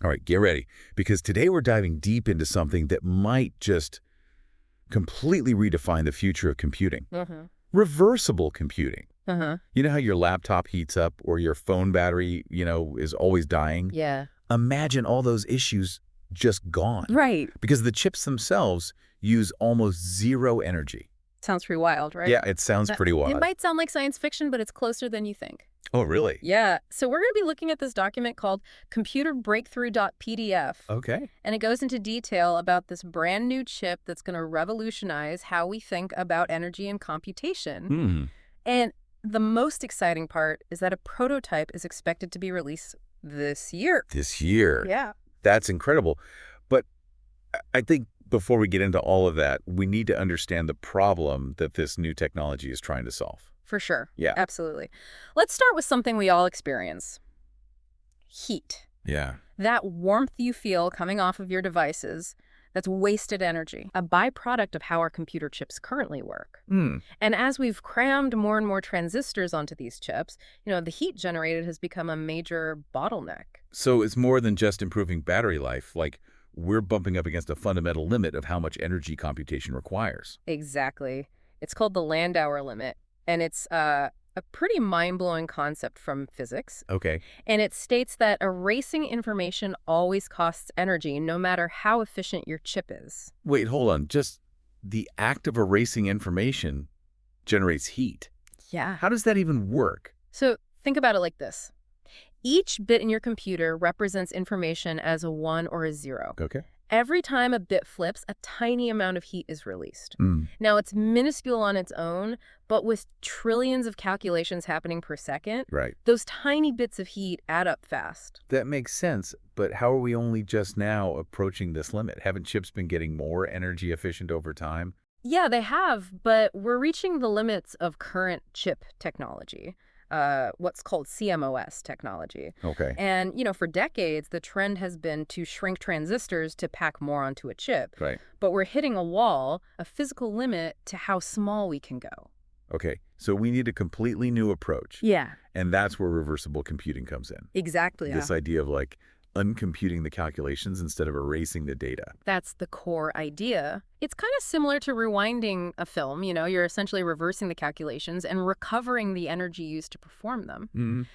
All right, get ready, because today we're diving deep into something that might just completely redefine the future of computing. Reversible computing. You know how your laptop heats up or your phone battery, is always dying? Yeah. Imagine all those issues just gone. Right. Because the chips themselves use almost zero energy. Sounds pretty wild, right? Yeah, it sounds pretty It wild. might sound like science fiction, but it's closer than you think. Oh, really? Yeah. So we're going to be looking at this document called computerbreakthrough.pdf. Okay. And it goes into detail about this brand new chip that's going to revolutionize how we think about energy and computation. And the most exciting part is that a prototype is expected to be released this year. This year. Yeah. That's incredible. But I think before we get into all of that, we need to understand the problem that this new technology is trying to solve. For sure. Yeah. Absolutely. Let's start with something we all experience. Heat. Yeah. That warmth you feel coming off of your devices, that's wasted energy, a byproduct of how our computer chips currently work. And as we've crammed more and more transistors onto these chips, the heat generated has become a major bottleneck. So it's more than just improving battery life. Like, we're bumping up against a fundamental limit of how much energy computation requires. Exactly. It's called the Landauer Limit, and it's a pretty mind-blowing concept from physics. Okay. And it states that erasing information always costs energy, no matter how efficient your chip is. Wait, hold on. Just the act of erasing information generates heat. Yeah. How does that even work? So think about it like this. Each bit in your computer represents information as a 1 or a 0. Okay. Every time a bit flips, a tiny amount of heat is released. Now, it's minuscule on its own, but with trillions of calculations happening per second, Right. those tiny bits of heat add up fast. That makes sense, but how are we only just now approaching this limit? Haven't chips been getting more energy efficient over time? Yeah, they have, but we're reaching the limits of current chip technology. What's called CMOS technology. Okay. And, for decades, the trend has been to shrink transistors to pack more onto a chip. Right. But we're hitting a wall, a physical limit to how small we can go. Okay, so we need a completely new approach. Yeah. And that's where reversible computing comes in. Exactly. This idea of uncomputing the calculations instead of erasing the data. That's the core idea. It's kind of similar to rewinding a film. You're essentially reversing the calculations and recovering the energy used to perform them.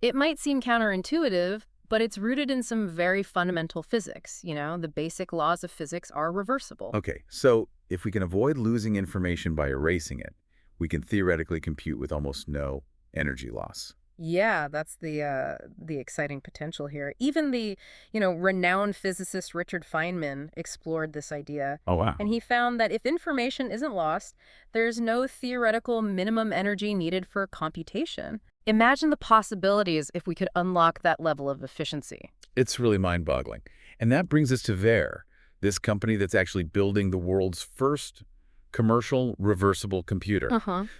It might seem counterintuitive, but it's rooted in some very fundamental physics. The basic laws of physics are reversible. Okay, so if we can avoid losing information by erasing it, we can theoretically compute with almost no energy loss. Yeah, that's the exciting potential here. Even the, renowned physicist Richard Feynman explored this idea. Oh, wow. And he found that if information isn't lost, there's no theoretical minimum energy needed for computation. Imagine the possibilities if we could unlock that level of efficiency. It's really mind-boggling. And that brings us to Ver, this company that's actually building the world's first commercial reversible computer.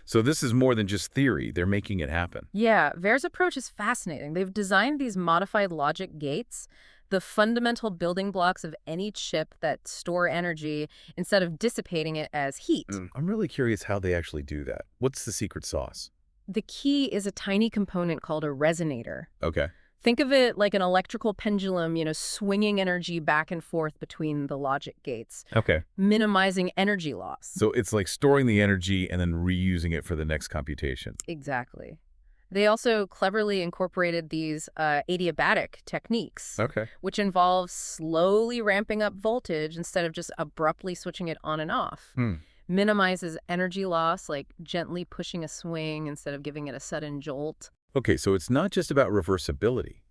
So this is more than just theory. They're making it happen. Yeah, Ver's approach is fascinating. They've designed these modified logic gates, the fundamental building blocks of any chip that store energy instead of dissipating it as heat. I'm really curious how they actually do that. What's the secret sauce? The key is a tiny component called a resonator. Okay. Think of it like an electrical pendulum, swinging energy back and forth between the logic gates. Okay. Minimizing energy loss. So it's like storing the energy and then reusing it for the next computation. Exactly. They also cleverly incorporated these adiabatic techniques, which involve slowly ramping up voltage instead of just abruptly switching it on and off. Minimizes energy loss, like gently pushing a swing instead of giving it a sudden jolt. Okay, so it's not just about reversibility,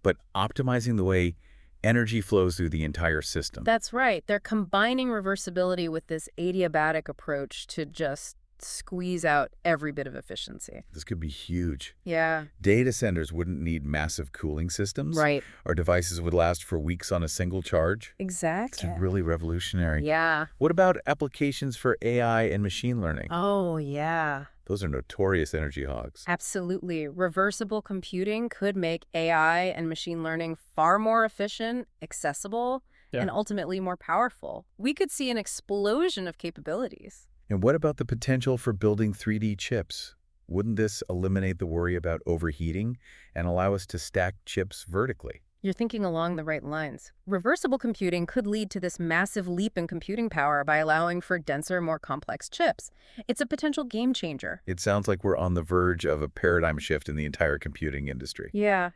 but optimizing the way energy flows through the entire system. That's right. They're combining reversibility with this adiabatic approach to just squeeze out every bit of efficiency. This could be huge. Yeah. Data centers wouldn't need massive cooling systems. Right. Our devices would last for weeks on a single charge. Exactly. It's really revolutionary. Yeah. What about applications for AI and machine learning? Oh, yeah. Those are notorious energy hogs. Absolutely. Reversible computing could make AI and machine learning far more efficient, accessible, and ultimately more powerful. We could see an explosion of capabilities. And what about the potential for building 3D chips? Wouldn't this eliminate the worry about overheating and allow us to stack chips vertically? You're thinking along the right lines. Reversible computing could lead to this massive leap in computing power by allowing for denser, more complex chips. It's a potential game changer. It sounds like we're on the verge of a paradigm shift in the entire computing industry. Yeah.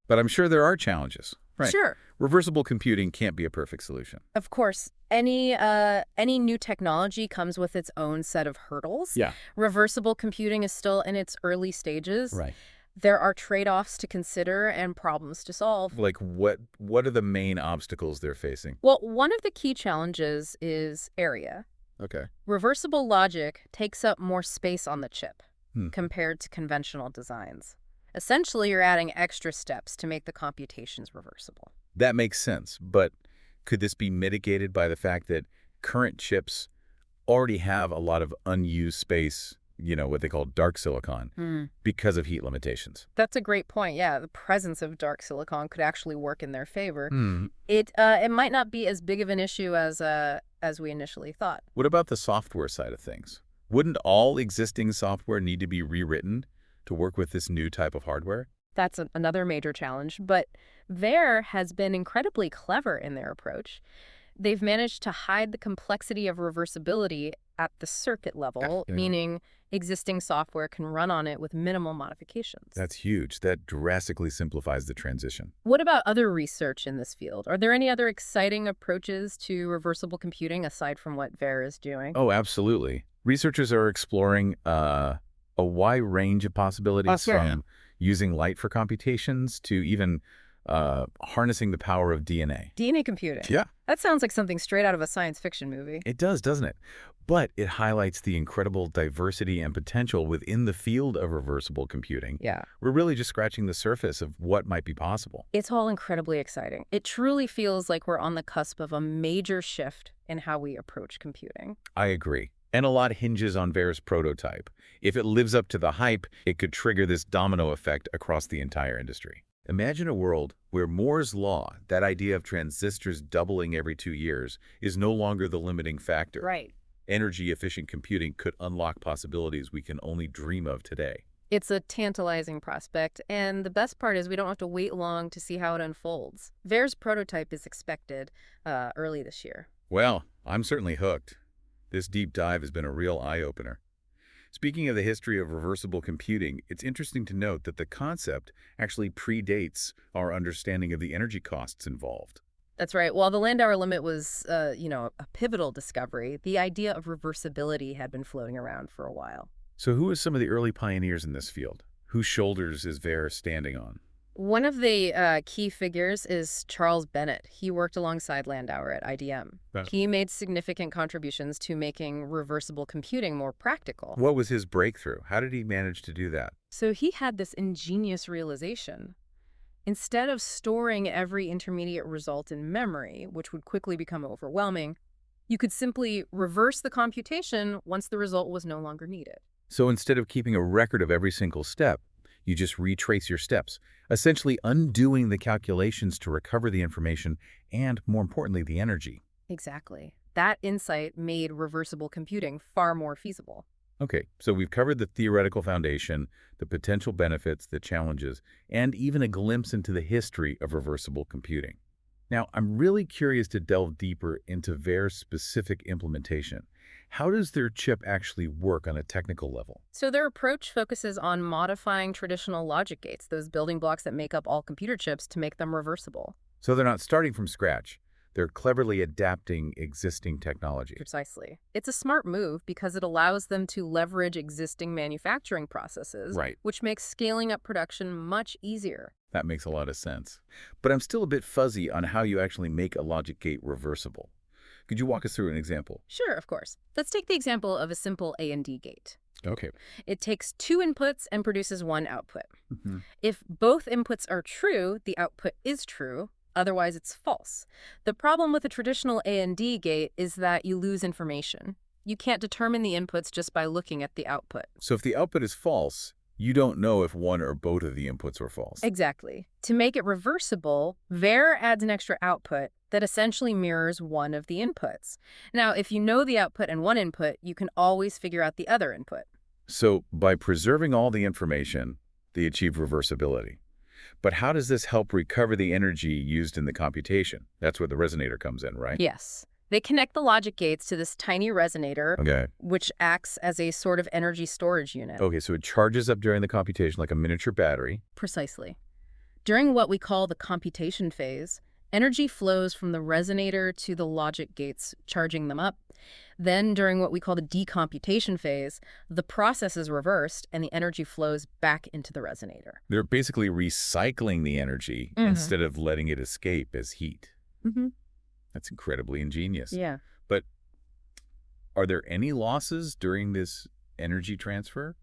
But I'm sure there are challenges. Right. Sure. Reversible computing can't be a perfect solution. Of course, any new technology comes with its own set of hurdles. Yeah. Reversible computing is still in its early stages. Right. There are trade-offs to consider and problems to solve. Like what are the main obstacles they're facing? Well, one of the key challenges is area. Okay. Reversible logic takes up more space on the chip compared to conventional designs. Essentially, you're adding extra steps to make the computations reversible. That makes sense, but could this be mitigated by the fact that current chips already have a lot of unused space, what they call dark silicon, because of heat limitations? That's a great point. Yeah, the presence of dark silicon could actually work in their favor. It might not be as big of an issue as we initially thought. What about the software side of things? Wouldn't all existing software need to be rewritten to work with this new type of hardware? That's another major challenge, but Ver has been incredibly clever in their approach. They've managed to hide the complexity of reversibility at the circuit level, meaning existing software can run on it with minimal modifications. That's huge. That drastically simplifies the transition. What about other research in this field? Are there any other exciting approaches to reversible computing aside from what Ver is doing? Oh, absolutely. Researchers are exploring a wide range of possibilities, from using light for computations to even harnessing the power of DNA. DNA computing? Yeah. That sounds like something straight out of a science fiction movie. It does, doesn't it? But it highlights the incredible diversity and potential within the field of reversible computing. Yeah. We're really just scratching the surface of what might be possible. It's all incredibly exciting. It truly feels like we're on the cusp of a major shift in how we approach computing. I agree. And a lot hinges on Ver's prototype. If it lives up to the hype, it could trigger this domino effect across the entire industry. Imagine a world where Moore's law, that idea of transistors doubling every 2 years, is no longer the limiting factor. Right. Energy-efficient computing could unlock possibilities we can only dream of today. It's a tantalizing prospect, and the best part is we don't have to wait long to see how it unfolds. Ver's prototype is expected early this year. Well, I'm certainly hooked. This deep dive has been a real eye-opener. Speaking of the history of reversible computing, it's interesting to note that the concept actually predates our understanding of the energy costs involved. That's right. While the Landauer Limit was, a pivotal discovery, the idea of reversibility had been floating around for a while. So who are some of the early pioneers in this field? Whose shoulders is Ver standing on? One of the key figures is Charles Bennett. He worked alongside Landauer at IBM. He made significant contributions to making reversible computing more practical. What was his breakthrough? How did he manage to do that? So he had this ingenious realization. Instead of storing every intermediate result in memory, which would quickly become overwhelming, you could simply reverse the computation once the result was no longer needed. So instead of keeping a record of every single step, you just retrace your steps, essentially undoing the calculations to recover the information and, more importantly, the energy. Exactly. That insight made reversible computing far more feasible. Okay, so we've covered the theoretical foundation, the potential benefits, the challenges, and even a glimpse into the history of reversible computing. Now, I'm really curious to delve deeper into Ver's specific implementation. How does their chip actually work on a technical level? So their approach focuses on modifying traditional logic gates, those building blocks that make up all computer chips, to make them reversible. So they're not starting from scratch. They're cleverly adapting existing technology. Precisely. It's a smart move because it allows them to leverage existing manufacturing processes, right, which makes scaling up production much easier. That makes a lot of sense. But I'm still a bit fuzzy on how you actually make a logic gate reversible. Could you walk us through an example? Sure, of course. Let's take the example of a simple A&D gate. Okay. It takes 2 inputs and produces 1 output. If both inputs are true, the output is true. Otherwise, it's false. The problem with a traditional A&D gate is that you lose information. You can't determine the inputs just by looking at the output. So if the output is false, you don't know if one or both of the inputs are false. Exactly. To make it reversible, Ver adds an extra output that essentially mirrors one of the inputs. Now, if you know the output and one input, you can always figure out the other input. So by preserving all the information, they achieve reversibility. But how does this help recover the energy used in the computation? That's where the resonator comes in, right? Yes. They connect the logic gates to this tiny resonator, Okay. which acts as a sort of energy storage unit. Okay, so it charges up during the computation like a miniature battery. Precisely. During what we call the computation phase, energy flows from the resonator to the logic gates, charging them up. Then, during what we call the decomputation phase, the process is reversed and the energy flows back into the resonator. They're basically recycling the energy instead of letting it escape as heat. That's incredibly ingenious. Yeah. But are there any losses during this energy transfer?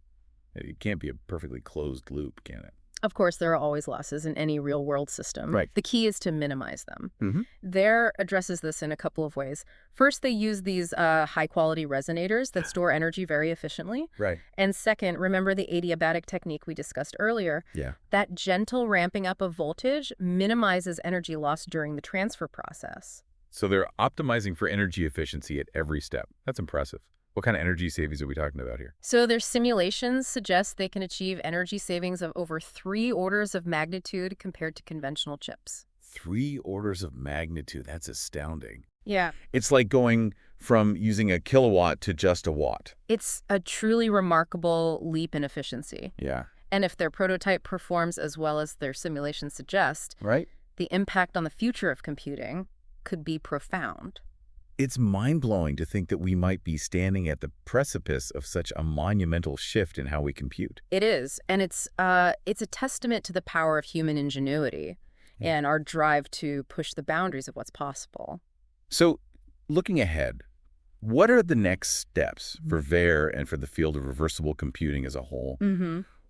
It can't be a perfectly closed loop, can it? Of course, there are always losses in any real-world system. Right. The key is to minimize them. There addresses this in a couple of ways. First, they use these high-quality resonators that store energy very efficiently. Right. And second, remember the adiabatic technique we discussed earlier? Yeah. That gentle ramping up of voltage minimizes energy loss during the transfer process. So they're optimizing for energy efficiency at every step. That's impressive. What kind of energy savings are we talking about here? So their simulations suggest they can achieve energy savings of over 3 orders of magnitude compared to conventional chips. 3 orders of magnitude. That's astounding. Yeah. It's like going from using a kilowatt to just a watt. It's a truly remarkable leap in efficiency. Yeah. And if their prototype performs as well as their simulations suggest, Right? the impact on the future of computing could be profound. It's mind-blowing to think that we might be standing at the precipice of such a monumental shift in how we compute. It is, and it's a testament to the power of human ingenuity and our drive to push the boundaries of what's possible. So, looking ahead, what are the next steps for VER and for the field of reversible computing as a whole?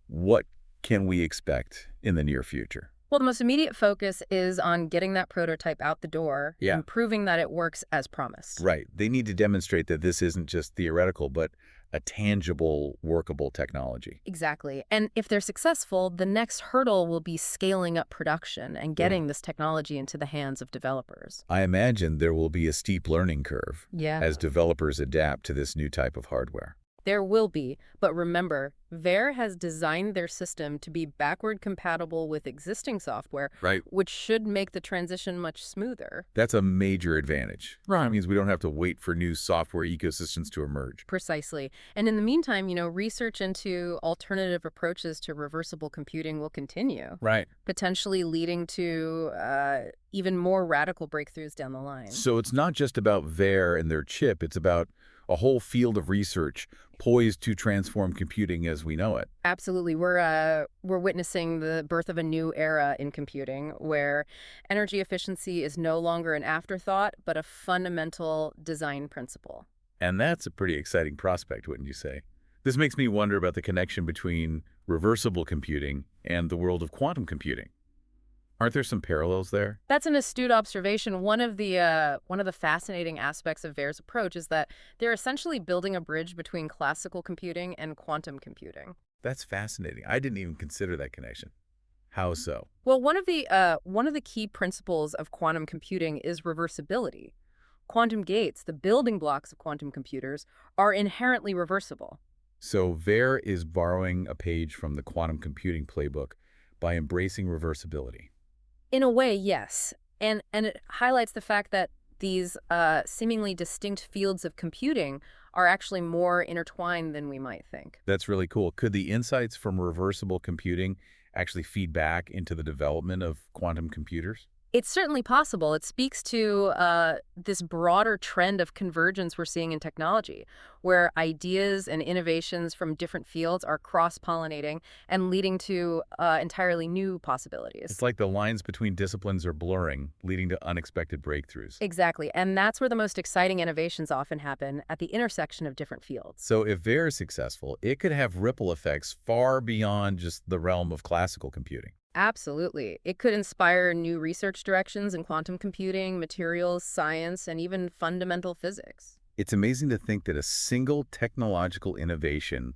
What can we expect in the near future? Well, the most immediate focus is on getting that prototype out the door and proving that it works as promised. Right. They need to demonstrate that this isn't just theoretical, but a tangible, workable technology. Exactly. And if they're successful, the next hurdle will be scaling up production and getting this technology into the hands of developers. I imagine there will be a steep learning curve as developers adapt to this new type of hardware. There will be, but remember, VER has designed their system to be backward compatible with existing software, which should make the transition much smoother. That's a major advantage. Right. It means we don't have to wait for new software ecosystems to emerge. Precisely. And in the meantime, research into alternative approaches to reversible computing will continue. Right. Potentially leading to even more radical breakthroughs down the line. So it's not just about VER and their chip, it's about a whole field of research poised to transform computing as we know it. Absolutely. We're witnessing the birth of a new era in computing where energy efficiency is no longer an afterthought, but a fundamental design principle. And that's a pretty exciting prospect, wouldn't you say? This makes me wonder about the connection between reversible computing and the world of quantum computing. Aren't there some parallels there? That's an astute observation. One of the fascinating aspects of VER's approach is that they're essentially building a bridge between classical computing and quantum computing. That's fascinating. I didn't even consider that connection. How so? Well, one of the key principles of quantum computing is reversibility. Quantum gates, the building blocks of quantum computers, are inherently reversible. So VER is borrowing a page from the quantum computing playbook by embracing reversibility. In a way, yes. And it highlights the fact that these seemingly distinct fields of computing are actually more intertwined than we might think. That's really cool. Could the insights from reversible computing actually feed back into the development of quantum computers? It's certainly possible. It speaks to this broader trend of convergence we're seeing in technology, where ideas and innovations from different fields are cross-pollinating and leading to entirely new possibilities. It's like the lines between disciplines are blurring, leading to unexpected breakthroughs. Exactly. And that's where the most exciting innovations often happen, at the intersection of different fields. So if VER is successful, it could have ripple effects far beyond just the realm of classical computing. Absolutely. It could inspire new research directions in quantum computing, materials, science, and even fundamental physics. It's amazing to think that a single technological innovation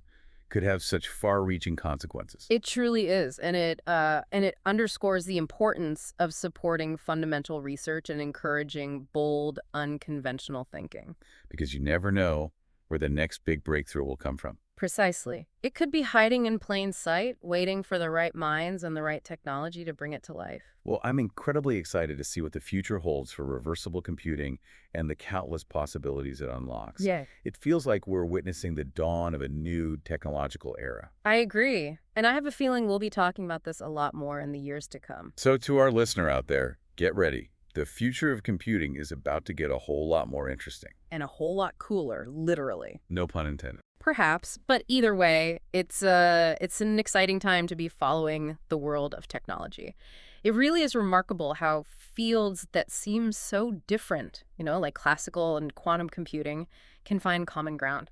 could have such far-reaching consequences. It truly is, and it underscores the importance of supporting fundamental research and encouraging bold, unconventional thinking. Because you never know where the next big breakthrough will come from. Precisely. It could be hiding in plain sight, waiting for the right minds and the right technology to bring it to life. Well, I'm incredibly excited to see what the future holds for reversible computing and the countless possibilities it unlocks. Yeah. It feels like we're witnessing the dawn of a new technological era. I agree. And I have a feeling we'll be talking about this a lot more in the years to come. So to our listener out there, get ready. The future of computing is about to get a whole lot more interesting. And a whole lot cooler, literally. No pun intended. Perhaps, but either way, it's an exciting time to be following the world of technology. It really is remarkable how fields that seem so different, like classical and quantum computing, can find common ground.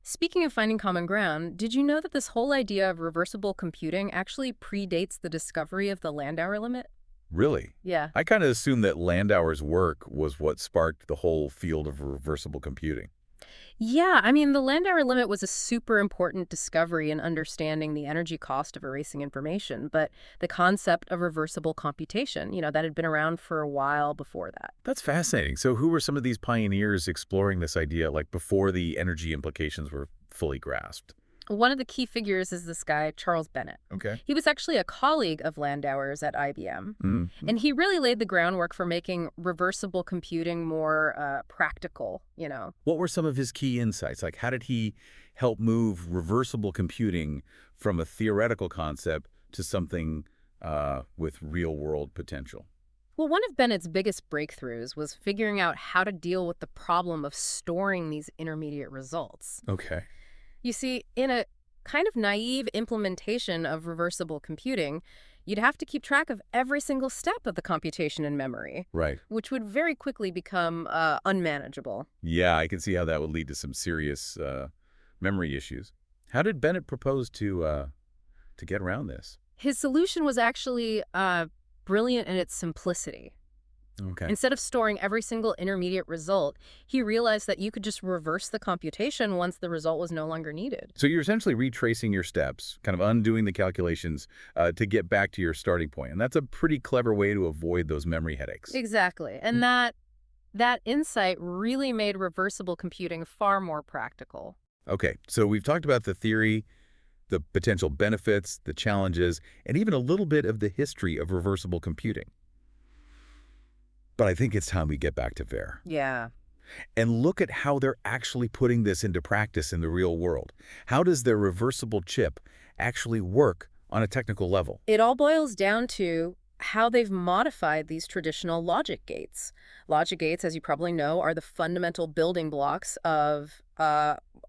Speaking of finding common ground, did you know that this whole idea of reversible computing actually predates the discovery of the Landauer limit? Really? Yeah. I kind of assumed that Landauer's work was what sparked the whole field of reversible computing. Yeah, I mean, the Landauer limit was a super important discovery in understanding the energy cost of erasing information, but the concept of reversible computation, that had been around for a while before that. That's fascinating. So who were some of these pioneers exploring this idea, like before the energy implications were fully grasped? One of the key figures is this guy, Charles Bennett. Okay. He was actually a colleague of Landauer's at IBM, and he really laid the groundwork for making reversible computing more practical, What were some of his key insights? Like, how did he help move reversible computing from a theoretical concept to something with real-world potential? Well, one of Bennett's biggest breakthroughs was figuring out how to deal with the problem of storing these intermediate results. Okay. You see, in a kind of naive implementation of reversible computing, you'd have to keep track of every single step of the computation in memory. Right. Which would very quickly become unmanageable. Yeah, I can see how that would lead to some serious memory issues. How did Bennett propose to get around this? His solution was actually brilliant in its simplicity. Okay. Instead of storing every single intermediate result, he realized that you could just reverse the computation once the result was no longer needed. So you're essentially retracing your steps, kind of undoing the calculations to get back to your starting point. And that's a pretty clever way to avoid those memory headaches. Exactly. And that insight really made reversible computing far more practical. Okay, so we've talked about the theory, the potential benefits, the challenges, and even a little bit of the history of reversible computing. But I think it's time we get back to Ver. Yeah. And look at how they're actually putting this into practice in the real world. How does their reversible chip actually work on a technical level? It all boils down to how they've modified these traditional logic gates. Logic gates, as you probably know, are the fundamental building blocks of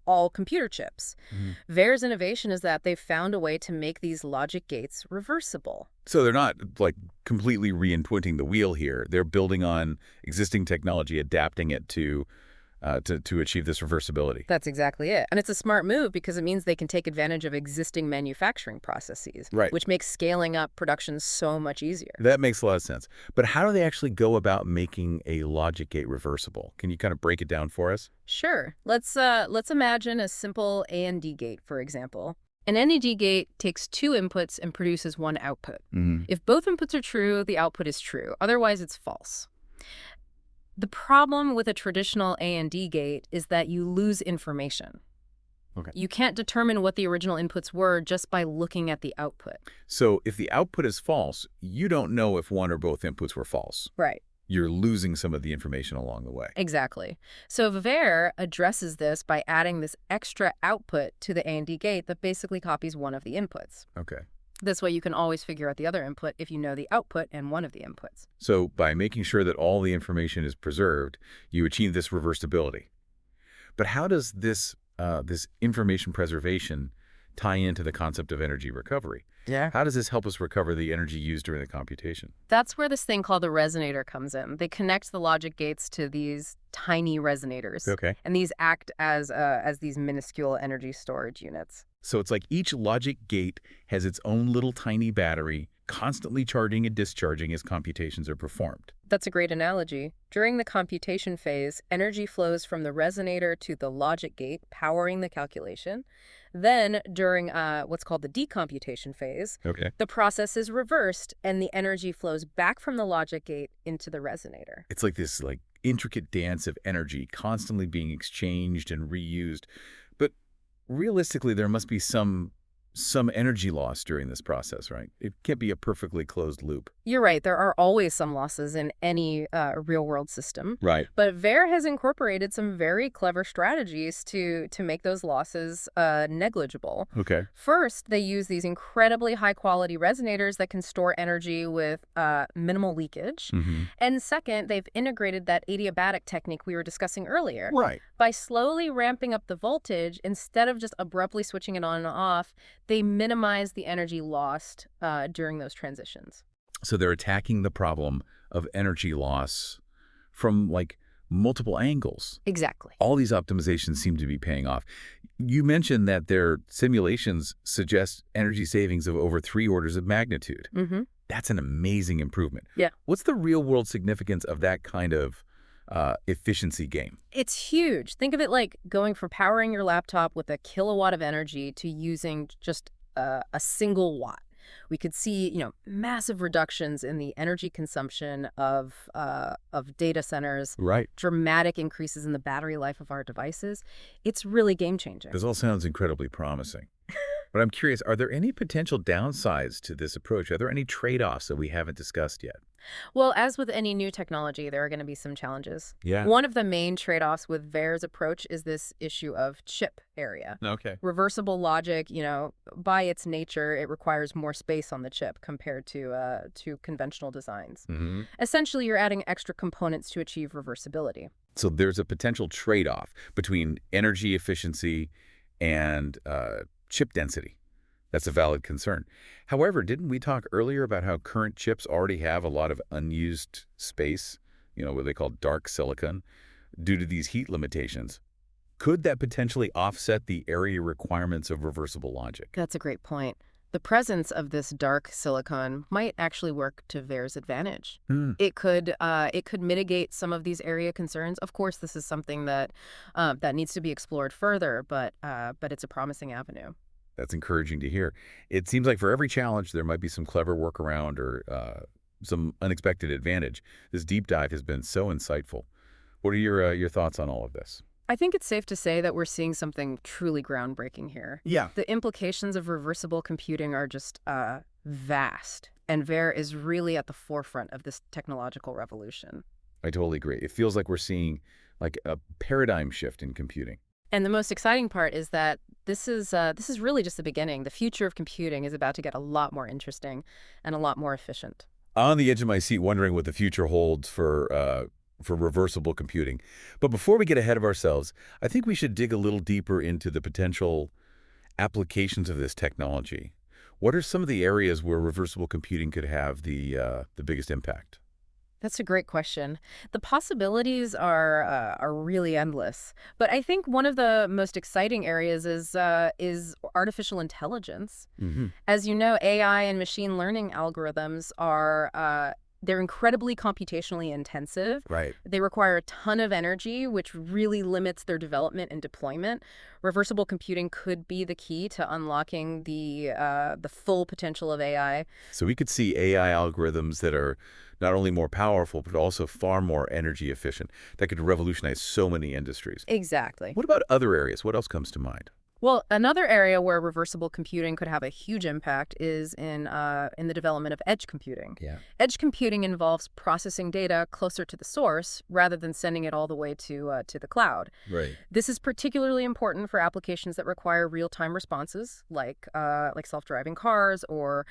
all computer chips. Ver's innovation is that they've found a way to make these logic gates reversible. So they're not like completely reinventing the wheel here. They're building on existing technology, adapting it to achieve this reversibility. That's exactly it. And it's a smart move because it means they can take advantage of existing manufacturing processes, right, which makes scaling up production so much easier. That makes a lot of sense. But how do they actually go about making a logic gate reversible? Can you kind of break it down for us? Sure. Let's imagine a simple AND gate, for example. An AND gate takes two inputs and produces one output. If both inputs are true, the output is true. Otherwise, it's false. The problem with a traditional AND gate is that you lose information. Okay. You can't determine what the original inputs were just by looking at the output. So if the output is false, you don't know if one or both inputs were false. Right. You're losing some of the information along the way. Exactly. So Ver addresses this by adding this extra output to the AND gate that basically copies one of the inputs. Okay. This way you can always figure out the other input if you know the output and one of the inputs. So by making sure that all the information is preserved, you achieve this reversibility. But how does this information preservation tie into the concept of energy recovery? Yeah. How does this help us recover the energy used during the computation? That's where this thing called the resonator comes in. They connect the logic gates to these tiny resonators. Okay. And these act as these minuscule energy storage units. So it's like each logic gate has its own little tiny battery, constantly charging and discharging as computations are performed. That's a great analogy. During the computation phase, energy flows from the resonator to the logic gate, powering the calculation. Then, during what's called the decomputation phase, the process is reversed and the energy flows back from the logic gate into the resonator. It's like this intricate dance of energy constantly being exchanged and reused. But realistically, there must be some energy loss during this process, right? It can't be a perfectly closed loop. You're right. There are always some losses in any real-world system. Right. But VER has incorporated some very clever strategies to make those losses negligible. Okay. First, they use these incredibly high-quality resonators that can store energy with minimal leakage. And second, they've integrated that adiabatic technique we were discussing earlier. Right. By slowly ramping up the voltage, instead of just abruptly switching it on and off, they minimize the energy lost during those transitions. So they're attacking the problem of energy loss from, like, multiple angles. Exactly. All these optimizations seem to be paying off. You mentioned that their simulations suggest energy savings of over 3 orders of magnitude. That's an amazing improvement. Yeah. What's the real-world significance of that kind of efficiency gain? It's huge. Think of it like going from powering your laptop with a kilowatt of energy to using just a single watt. We could see, massive reductions in the energy consumption of data centers. Right. Dramatic increases in the battery life of our devices. It's really game-changing. This all sounds incredibly promising. But I'm curious, are there any potential downsides to this approach? Are there any trade-offs that we haven't discussed yet? Well, as with any new technology, there are going to be some challenges. Yeah. One of the main trade-offs with VER's approach is this issue of chip area. Okay. Reversible logic, by its nature, it requires more space on the chip compared to conventional designs. Essentially, you're adding extra components to achieve reversibility. So there's a potential trade-off between energy efficiency and chip density. That's a valid concern. However, didn't we talk earlier about how current chips already have a lot of unused space, what they call dark silicon, due to these heat limitations? Could that potentially offset the area requirements of reversible logic? That's a great point. The presence of this dark silicon might actually work to VER's advantage. It could mitigate some of these area concerns. Of course, this is something that needs to be explored further, but it's a promising avenue. That's encouraging to hear. It seems like for every challenge, there might be some clever workaround or some unexpected advantage. This deep dive has been so insightful. What are your thoughts on all of this? I think it's safe to say that we're seeing something truly groundbreaking here. Yeah. The implications of reversible computing are just vast, and VER is really at the forefront of this technological revolution. I totally agree. It feels like we're seeing like a paradigm shift in computing. And the most exciting part is that this is really just the beginning. The future of computing is about to get a lot more interesting and a lot more efficient. On the edge of my seat, wondering what the future holds for reversible computing. But before we get ahead of ourselves, I think we should dig a little deeper into the potential applications of this technology. What are some of the areas where reversible computing could have the biggest impact? That's a great question. The possibilities are really endless. But I think one of the most exciting areas is artificial intelligence. As you know, AI and machine learning algorithms they're incredibly computationally intensive. Right. They require a ton of energy, which really limits their development and deployment. Reversible computing could be the key to unlocking the full potential of AI. So we could see AI algorithms that are not only more powerful, but also far more energy efficient. That could revolutionize so many industries. Exactly. What about other areas? What else comes to mind? Well, another area where reversible computing could have a huge impact is in the development of edge computing. Yeah. Edge computing involves processing data closer to the source rather than sending it all the way to the cloud. Right. This is particularly important for applications that require real-time responses, like self-driving cars or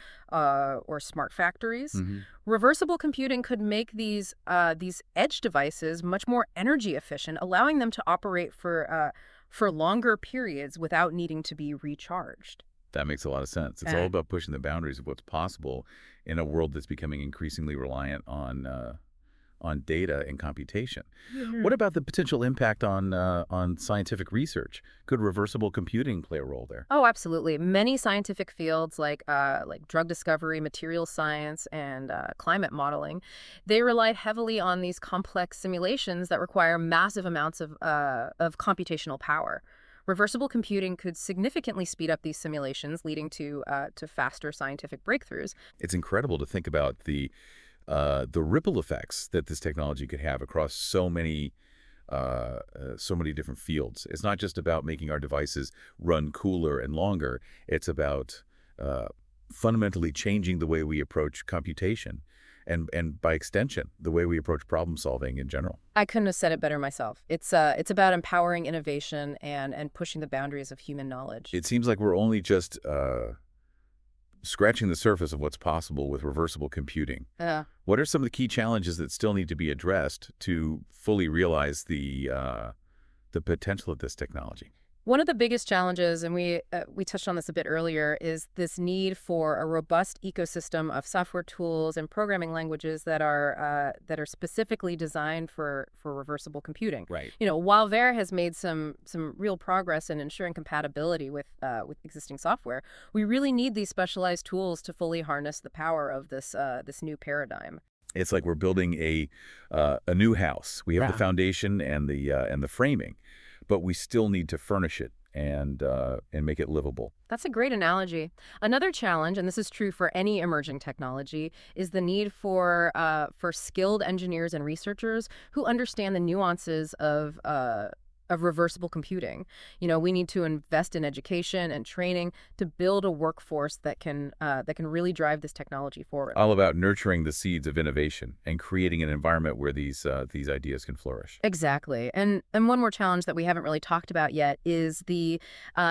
smart factories. Reversible computing could make these edge devices much more energy efficient, allowing them to operate for longer periods without needing to be recharged. That makes a lot of sense. It's all about pushing the boundaries of what's possible in a world that's becoming increasingly reliant on data and computation. What about the potential impact on scientific research? Could reversible computing play a role there? Oh, absolutely. Many scientific fields like drug discovery, material science, and climate modeling, they rely heavily on these complex simulations that require massive amounts of computational power. Reversible computing could significantly speed up these simulations, leading to faster scientific breakthroughs. It's incredible to think about the ripple effects that this technology could have across so many so many different fields. It's not just about making our devices run cooler and longer. It's about fundamentally changing the way we approach computation and by extension, the way we approach problem solving in general. I couldn't have said it better myself. It's about empowering innovation and pushing the boundaries of human knowledge. It seems like we're only just scratching the surface of what's possible with reversible computing. What are some of the key challenges that still need to be addressed to fully realize the potential of this technology? One of the biggest challenges, and we touched on this a bit earlier, is this need for a robust ecosystem of software tools and programming languages that are specifically designed for reversible computing. Right. While VER has made some real progress in ensuring compatibility with existing software, we really need these specialized tools to fully harness the power of this new paradigm. It's like we're building a new house. We have the foundation and the framing, but we still need to furnish it and make it livable. That's a great analogy. Another challenge, and this is true for any emerging technology, is the need for skilled engineers and researchers who understand the nuances of reversible computing. We need to invest in education and training to build a workforce that can really drive this technology forward. All about nurturing the seeds of innovation and creating an environment where these ideas can flourish. Exactly. And one more challenge that we haven't really talked about yet is the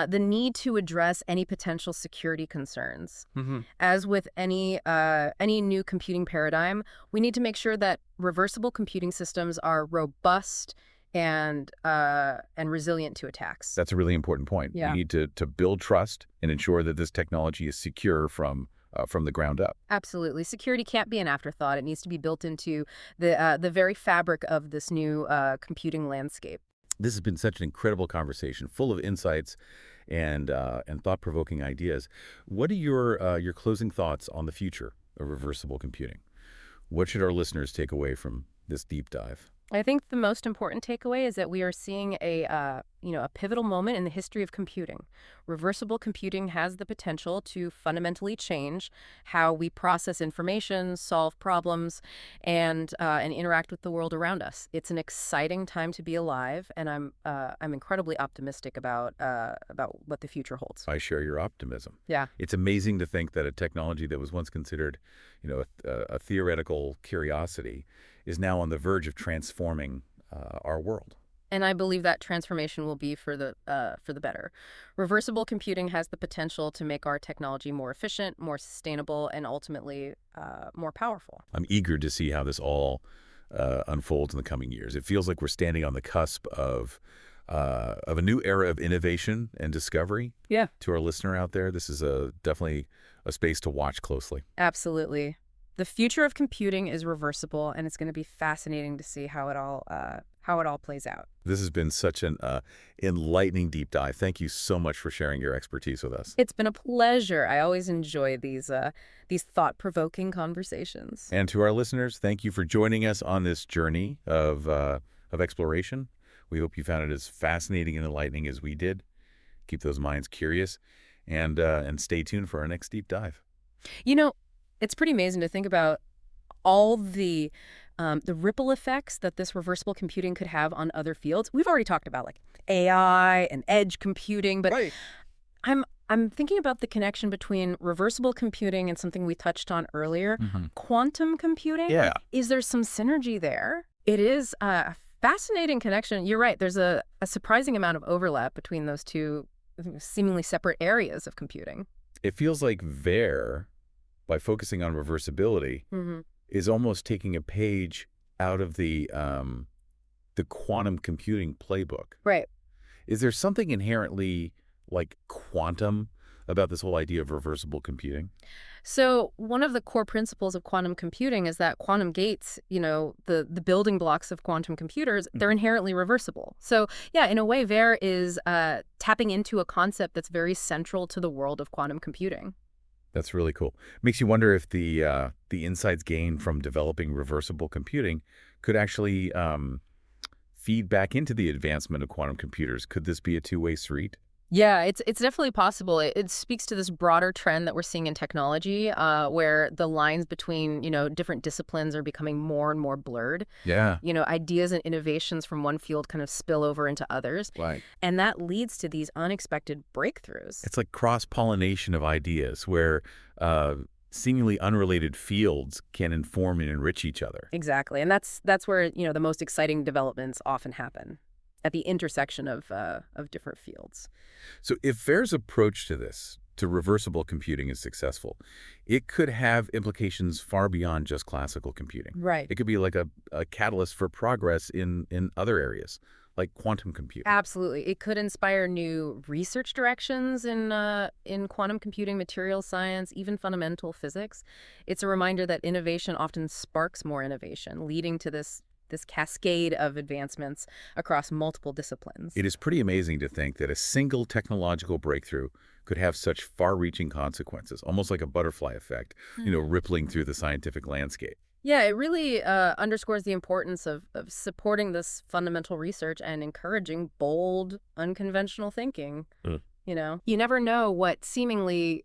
need to address any potential security concerns. As with any new computing paradigm, we need to make sure that reversible computing systems are robust and resilient to attacks. That's a really important point. Yeah. We need to build trust and ensure that this technology is secure from the ground up. Absolutely. Security can't be an afterthought. It needs to be built into the very fabric of this new computing landscape. This has been such an incredible conversation, full of insights and thought-provoking ideas. What are your closing thoughts on the future of reversible computing? What should our listeners take away from this deep dive? I think the most important takeaway is that we are seeing a pivotal moment in the history of computing. Reversible computing has the potential to fundamentally change how we process information, solve problems, and interact with the world around us. It's an exciting time to be alive, and I'm incredibly optimistic about what the future holds. I share your optimism. Yeah. It's amazing to think that a technology that was once considered, a theoretical curiosity is now on the verge of transforming our world. And I believe that transformation will be for the better. Reversible computing has the potential to make our technology more efficient, more sustainable, and ultimately more powerful. I'm eager to see how this all unfolds in the coming years. It feels like we're standing on the cusp of a new era of innovation and discovery. Yeah. To our listener out there, this is definitely a space to watch closely. Absolutely. The future of computing is reversible, and it's going to be fascinating to see how it all plays out. This has been such an enlightening deep dive. Thank you so much for sharing your expertise with us. It's been a pleasure. I always enjoy these thought-provoking conversations. And to our listeners, thank you for joining us on this journey of exploration. We hope you found it as fascinating and enlightening as we did. Keep those minds curious, and stay tuned for our next deep dive. It's pretty amazing to think about all the ripple effects that this reversible computing could have on other fields. We've already talked about like AI and edge computing, but right. I'm thinking about the connection between reversible computing and something we touched on earlier, quantum computing. Yeah. Is there some synergy there? It is a fascinating connection. You're right. There's a surprising amount of overlap between those two seemingly separate areas of computing. It feels like VER, by focusing on reversibility, is almost taking a page out of the quantum computing playbook. Right. Is there something inherently like quantum about this whole idea of reversible computing? So one of the core principles of quantum computing is that quantum gates, the building blocks of quantum computers, they're inherently reversible. So yeah, in a way, VER is tapping into a concept that's very central to the world of quantum computing. That's really cool. Makes you wonder if the insights gained from developing reversible computing could actually feed back into the advancement of quantum computers. Could this be a two-way street? Yeah, it's definitely possible. It speaks to this broader trend that we're seeing in technology, where the lines between, different disciplines are becoming more and more blurred. Yeah. Ideas and innovations from one field kind of spill over into others. Right. And that leads to these unexpected breakthroughs. It's like cross-pollination of ideas where uh, seemingly unrelated fields can inform and enrich each other. Exactly. And that's where, the most exciting developments often happen, at the intersection of different fields. So if FAIR's approach to this, to reversible computing, is successful, it could have implications far beyond just classical computing. Right. It could be like a catalyst for progress in other areas, like quantum computing. Absolutely. It could inspire new research directions in quantum computing, materials science, even fundamental physics. It's a reminder that innovation often sparks more innovation, leading to this cascade of advancements across multiple disciplines. It is pretty amazing to think that a single technological breakthrough could have such far-reaching consequences, almost like a butterfly effect, rippling through the scientific landscape. Yeah, it really underscores the importance of supporting this fundamental research and encouraging bold, unconventional thinking. Mm. You never know what seemingly,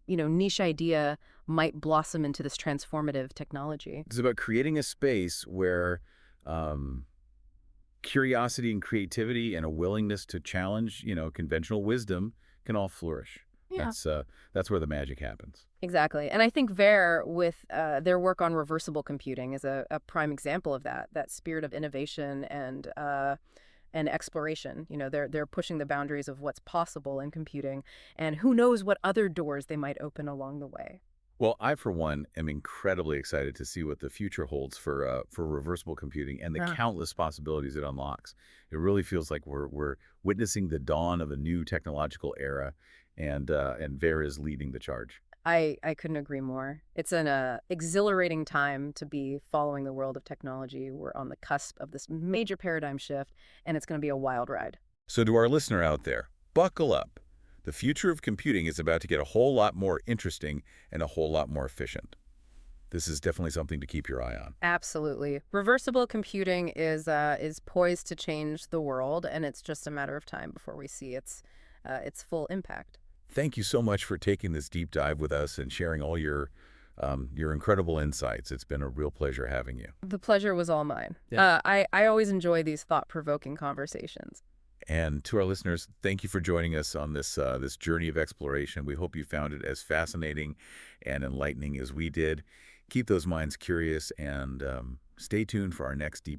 niche idea might blossom into this transformative technology. It's about creating a space where curiosity and creativity and a willingness to challenge, conventional wisdom can all flourish. Yeah. That's where the magic happens. Exactly. And I think Ver, with their work on reversible computing, is a prime example of that spirit of innovation and exploration. They're pushing the boundaries of what's possible in computing, and who knows what other doors they might open along the way. Well, I, for one, am incredibly excited to see what the future holds for reversible computing and the countless possibilities it unlocks. It really feels like we're witnessing the dawn of a new technological era, and Ver is leading the charge. I couldn't agree more. It's an exhilarating time to be following the world of technology. We're on the cusp of this major paradigm shift, and it's going to be a wild ride. So to our listener out there, buckle up. The future of computing is about to get a whole lot more interesting and a whole lot more efficient. This is definitely something to keep your eye on. Absolutely. Reversible computing is poised to change the world, and it's just a matter of time before we see its full impact. Thank you so much for taking this deep dive with us and sharing all your incredible insights. It's been a real pleasure having you. The pleasure was all mine. Yeah. I always enjoy these thought-provoking conversations. And to our listeners, thank you for joining us on this journey of exploration. We hope you found it as fascinating and enlightening as we did. Keep those minds curious and stay tuned for our next deep